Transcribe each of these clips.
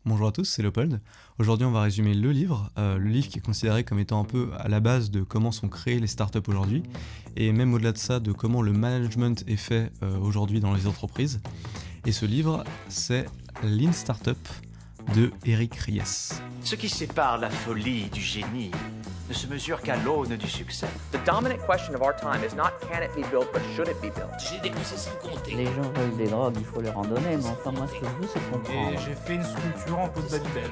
Bonjour à tous, c'est Léopold. Aujourd'hui, on va résumer le livre qui est considéré comme étant un peu à la base de comment sont créées les startups aujourd'hui, et même au-delà de ça, de comment le management est fait aujourd'hui dans les entreprises. Et ce livre, c'est Lean Startup de Eric Ries. Ce qui sépare la folie du génie ne se mesure qu'à l'aune du succès. The dominant question of our time is not can it be built, but should it be built. J'ai dépensé sans compter. Les gens veulent des drogues, il faut leur en donner, mais enfin moi ce que je veux c'est comprendre. Et j'ai fait une sculpture en peau de Babybel.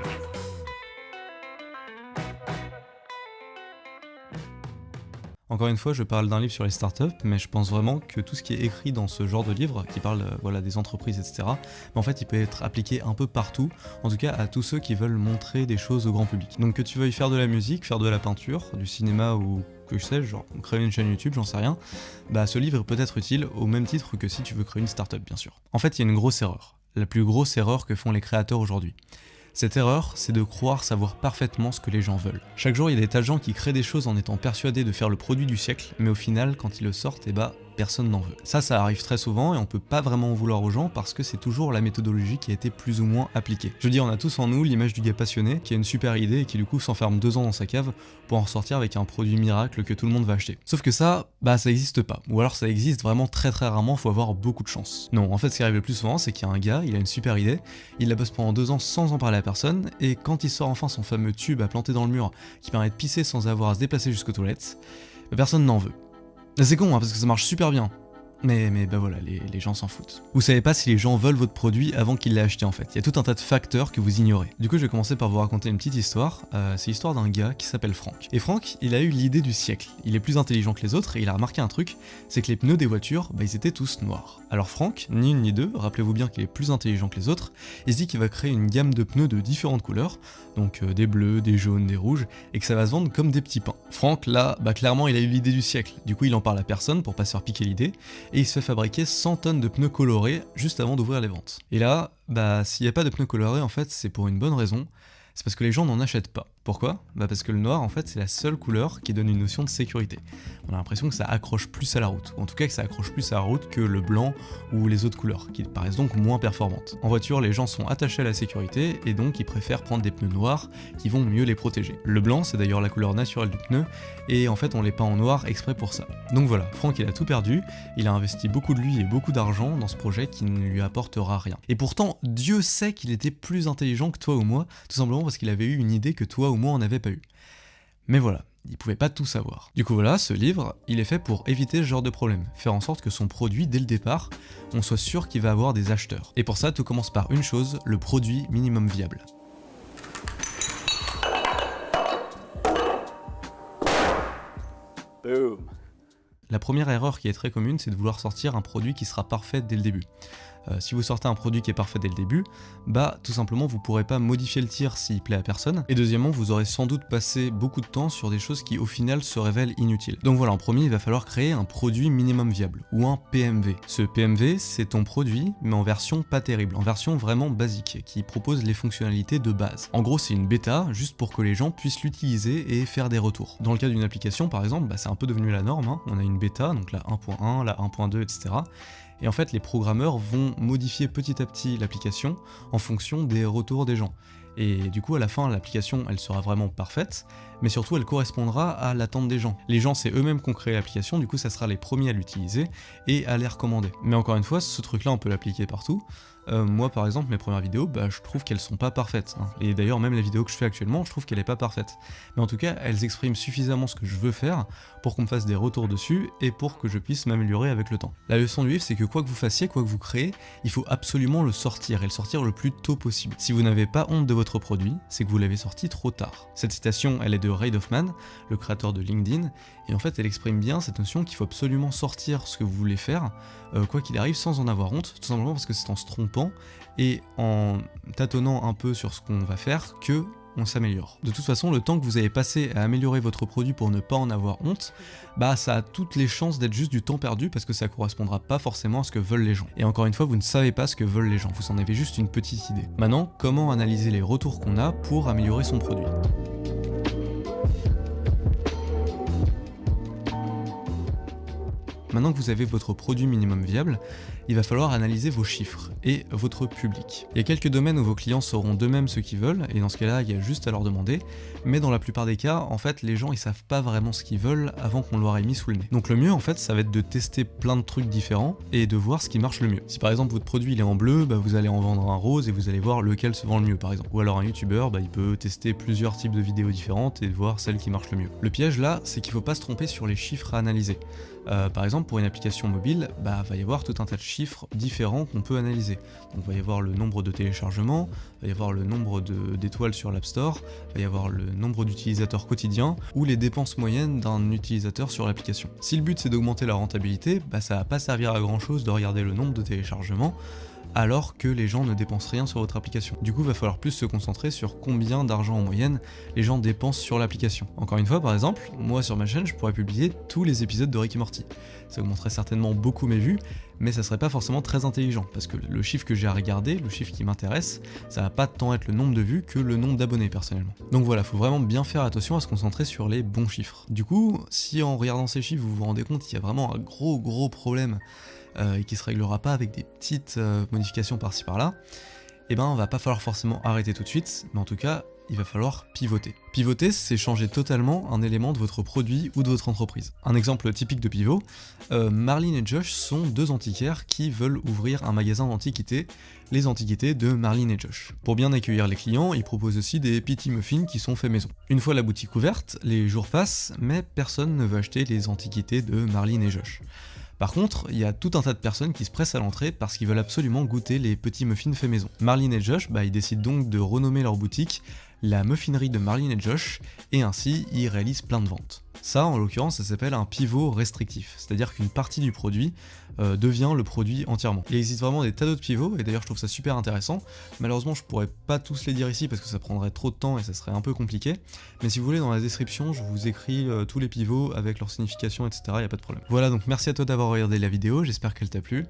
Encore une fois, je parle d'un livre sur les startups, mais je pense vraiment que tout ce qui est écrit dans ce genre de livre, qui parle des entreprises, etc., en fait, il peut être appliqué un peu partout, en tout cas à tous ceux qui veulent montrer des choses au grand public. Donc que tu veuilles faire de la musique, faire de la peinture, du cinéma ou que je sais, genre créer une chaîne YouTube, j'en sais rien, bah ce livre peut être utile au même titre que si tu veux créer une startup, bien sûr. En fait, il y a une grosse erreur, la plus grosse erreur que font les créateurs aujourd'hui. Cette erreur, c'est de croire savoir parfaitement ce que les gens veulent. Chaque jour, il y a des tas de gens qui créent des choses en étant persuadés de faire le produit du siècle, mais au final, quand ils le sortent, personne n'en veut. Ça arrive très souvent et on peut pas vraiment en vouloir aux gens parce que c'est toujours la méthodologie qui a été plus ou moins appliquée. Je veux dire, on a tous en nous l'image du gars passionné qui a une super idée et qui du coup s'enferme 2 ans dans sa cave pour en ressortir avec un produit miracle que tout le monde va acheter. Sauf que ça existe pas. Ou alors ça existe vraiment très rarement, faut avoir beaucoup de chance. Non, en fait ce qui arrive le plus souvent c'est qu'il y a un gars, il a une super idée, il la bosse pendant 2 ans sans en parler à personne, et quand il sort enfin son fameux tube à planter dans le mur qui permet de pisser sans avoir à se déplacer jusqu'aux toilettes, personne n'en veut. C'est con parce que ça marche super bien. Mais voilà, les gens s'en foutent. Vous savez pas si les gens veulent votre produit avant qu'ils l'aient acheté en fait. Il y a tout un tas de facteurs que vous ignorez. Du coup, je vais commencer par vous raconter une petite histoire. C'est l'histoire d'un gars qui s'appelle Franck. Et Franck, il a eu l'idée du siècle. Il est plus intelligent que les autres et il a remarqué un truc, c'est que les pneus des voitures, ils étaient tous noirs. Alors Franck, ni une ni deux, rappelez-vous bien qu'il est plus intelligent que les autres, il se dit qu'il va créer une gamme de pneus de différentes couleurs, donc des bleus, des jaunes, des rouges, et que ça va se vendre comme des petits pains. Franck, là, clairement, il a eu l'idée du siècle. Du coup, il en parle à personne pour pas se faire piquer l'idée, et il se fait fabriquer 100 tonnes de pneus colorés juste avant d'ouvrir les ventes. Et là, s'il n'y a pas de pneus colorés, en fait, c'est pour une bonne raison, c'est parce que les gens n'en achètent pas. Pourquoi ? Parce que le noir, en fait, c'est la seule couleur qui donne une notion de sécurité. On a l'impression que ça accroche plus à la route, ou en tout cas que ça accroche plus à la route que le blanc ou les autres couleurs, qui paraissent donc moins performantes. En voiture, les gens sont attachés à la sécurité, et donc ils préfèrent prendre des pneus noirs qui vont mieux les protéger. Le blanc, c'est d'ailleurs la couleur naturelle du pneu, et en fait on les peint en noir exprès pour ça. Donc voilà, Franck il a tout perdu, il a investi beaucoup de lui et beaucoup d'argent dans ce projet qui ne lui apportera rien. Et pourtant, Dieu sait qu'il était plus intelligent que toi ou moi, tout simplement parce qu'il avait eu une idée que toi ou moi on n'avait pas eu. Mais voilà, il pouvait pas tout savoir. Du coup voilà, ce livre, il est fait pour éviter ce genre de problème, faire en sorte que son produit, dès le départ, on soit sûr qu'il va avoir des acheteurs. Et pour ça, tout commence par une chose, le produit minimum viable. Boom. La première erreur qui est très commune, c'est de vouloir sortir un produit qui sera parfait dès le début. Si vous sortez un produit qui est parfait dès le début, tout simplement vous pourrez pas modifier le tir s'il plaît à personne, et deuxièmement vous aurez sans doute passé beaucoup de temps sur des choses qui au final se révèlent inutiles. Donc voilà, en premier il va falloir créer un produit minimum viable, ou un PMV. Ce PMV c'est ton produit, mais en version pas terrible, en version vraiment basique, qui propose les fonctionnalités de base. En gros c'est une bêta, juste pour que les gens puissent l'utiliser et faire des retours. Dans le cas d'une application par exemple, c'est un peu devenu la norme, on a une bêta, donc la 1.1, la 1.2, etc. Et en fait, les programmeurs vont modifier petit à petit l'application en fonction des retours des gens. Et du coup, à la fin, l'application, elle sera vraiment parfaite, mais surtout, elle correspondra à l'attente des gens. Les gens, c'est eux-mêmes qui ont créé l'application, du coup, ça sera les premiers à l'utiliser et à les recommander. Mais encore une fois, ce truc-là, on peut l'appliquer partout. Moi, par exemple, mes premières vidéos, je trouve qu'elles sont pas parfaites. Et d'ailleurs, même la vidéo que je fais actuellement, je trouve qu'elle est pas parfaite. Mais en tout cas, elles expriment suffisamment ce que je veux faire pour qu'on me fasse des retours dessus et pour que je puisse m'améliorer avec le temps. La leçon du livre, c'est que quoi que vous fassiez, quoi que vous créez, il faut absolument le sortir et le sortir le plus tôt possible. Si vous n'avez pas honte de votre produit, c'est que vous l'avez sorti trop tard. Cette citation, elle est de Reid Hoffman, le créateur de LinkedIn, et en fait, elle exprime bien cette notion qu'il faut absolument sortir ce que vous voulez faire, quoi qu'il arrive, sans en avoir honte, tout simplement parce que c'est en se trompant et en tâtonnant un peu sur ce qu'on va faire que on s'améliore. De toute façon, le temps que vous avez passé à améliorer votre produit pour ne pas en avoir honte, ça a toutes les chances d'être juste du temps perdu parce que ça correspondra pas forcément à ce que veulent les gens. Et encore une fois, vous ne savez pas ce que veulent les gens, vous en avez juste une petite idée. Maintenant, comment analyser les retours qu'on a pour améliorer son produit ? Maintenant que vous avez votre produit minimum viable, il va falloir analyser vos chiffres et votre public. Il y a quelques domaines où vos clients sauront d'eux-mêmes ce qu'ils veulent, et dans ce cas-là, il y a juste à leur demander, mais dans la plupart des cas, en fait, les gens ils savent pas vraiment ce qu'ils veulent avant qu'on leur ait mis sous le nez. Donc le mieux, en fait, ça va être de tester plein de trucs différents et de voir ce qui marche le mieux. Si par exemple votre produit il est en bleu, bah, vous allez en vendre un rose et vous allez voir lequel se vend le mieux par exemple. Ou alors un youtubeur, bah, il peut tester plusieurs types de vidéos différentes et voir celle qui marche le mieux. Le piège là, c'est qu'il faut pas se tromper sur les chiffres à analyser. Par exemple, pour une application mobile, bah, va y avoir tout un tas de chiffres différents qu'on peut analyser. Donc il va y avoir le nombre de téléchargements, il va y avoir le nombre d'étoiles sur l'App Store, il va y avoir le nombre d'utilisateurs quotidiens ou les dépenses moyennes d'un utilisateur sur l'application. Si le but c'est d'augmenter la rentabilité, bah, ça va pas servir à grand chose de regarder le nombre de téléchargements alors que les gens ne dépensent rien sur votre application. Du coup, il va falloir plus se concentrer sur combien d'argent en moyenne les gens dépensent sur l'application. Encore une fois, par exemple, moi sur ma chaîne, je pourrais publier tous les épisodes de Rick et Morty. Ça augmenterait certainement beaucoup mes vues, mais ça serait pas forcément très intelligent, parce que le chiffre que j'ai à regarder, le chiffre qui m'intéresse, ça va pas tant être le nombre de vues que le nombre d'abonnés personnellement. Donc voilà, faut vraiment bien faire attention à se concentrer sur les bons chiffres. Du coup, si en regardant ces chiffres, vous vous rendez compte qu'il y a vraiment un gros problème et qui se réglera pas avec des petites modifications par-ci par-là, et ben va pas falloir forcément arrêter tout de suite, mais en tout cas, il va falloir pivoter. Pivoter, c'est changer totalement un élément de votre produit ou de votre entreprise. Un exemple typique de pivot, Marlene et Josh sont deux antiquaires qui veulent ouvrir un magasin d'antiquités, les antiquités de Marlene et Josh. Pour bien accueillir les clients, ils proposent aussi des petits muffins qui sont faits maison. Une fois la boutique ouverte, les jours passent, mais personne ne veut acheter les antiquités de Marlene et Josh. Par contre, il y a tout un tas de personnes qui se pressent à l'entrée parce qu'ils veulent absolument goûter les petits muffins faits maison. Marlene et Josh, ils décident donc de renommer leur boutique la muffinerie de Marlene et Josh, et ainsi ils réalisent plein de ventes. Ça, en l'occurrence, ça s'appelle un pivot restrictif, c'est-à-dire qu'une partie du produit devient le produit entièrement. Il existe vraiment des tas d'autres pivots, et d'ailleurs je trouve ça super intéressant. Malheureusement, je pourrais pas tous les dire ici parce que ça prendrait trop de temps et ça serait un peu compliqué, mais si vous voulez, dans la description, je vous écris tous les pivots avec leur signification, etc., y a pas de problème. Voilà, donc merci à toi d'avoir regardé la vidéo, j'espère qu'elle t'a plu.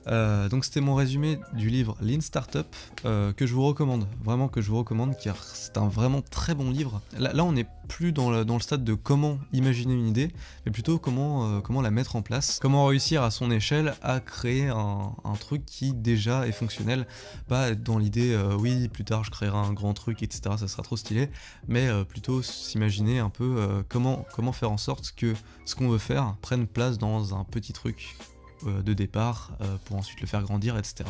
Donc c'était mon résumé du livre Lean Startup que je vous recommande, vraiment que je vous recommande, car c'est un vraiment très bon livre. Là on n'est plus dans le stade de comment imaginer une idée, mais plutôt comment la mettre en place, comment réussir à son échelle à créer un truc qui déjà est fonctionnel, pas être dans l'idée oui plus tard je créerai un grand truc etc, ça sera trop stylé, mais plutôt s'imaginer un peu comment faire en sorte que ce qu'on veut faire prenne place dans un petit truc de départ pour ensuite le faire grandir, etc.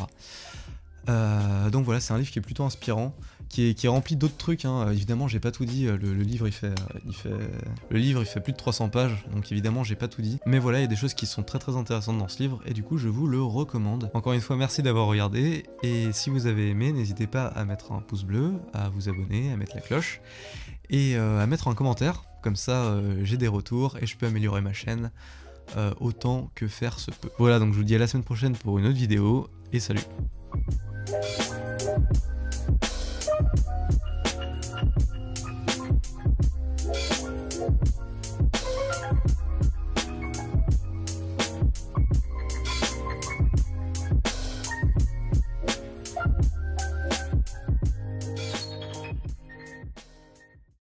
Donc voilà, c'est un livre qui est plutôt inspirant, qui est rempli d'autres trucs, hein. Évidemment j'ai pas tout dit, le livre il fait plus de 300 pages, donc évidemment j'ai pas tout dit, mais voilà, il y a des choses qui sont très intéressantes dans ce livre, et du coup je vous le recommande. Encore une fois, merci d'avoir regardé, et si vous avez aimé, n'hésitez pas à mettre un pouce bleu, à vous abonner, à mettre la cloche, et à mettre un commentaire, comme ça j'ai des retours, et je peux améliorer ma chaîne autant que faire se peut. Voilà, donc je vous dis à la semaine prochaine pour une autre vidéo, et salut.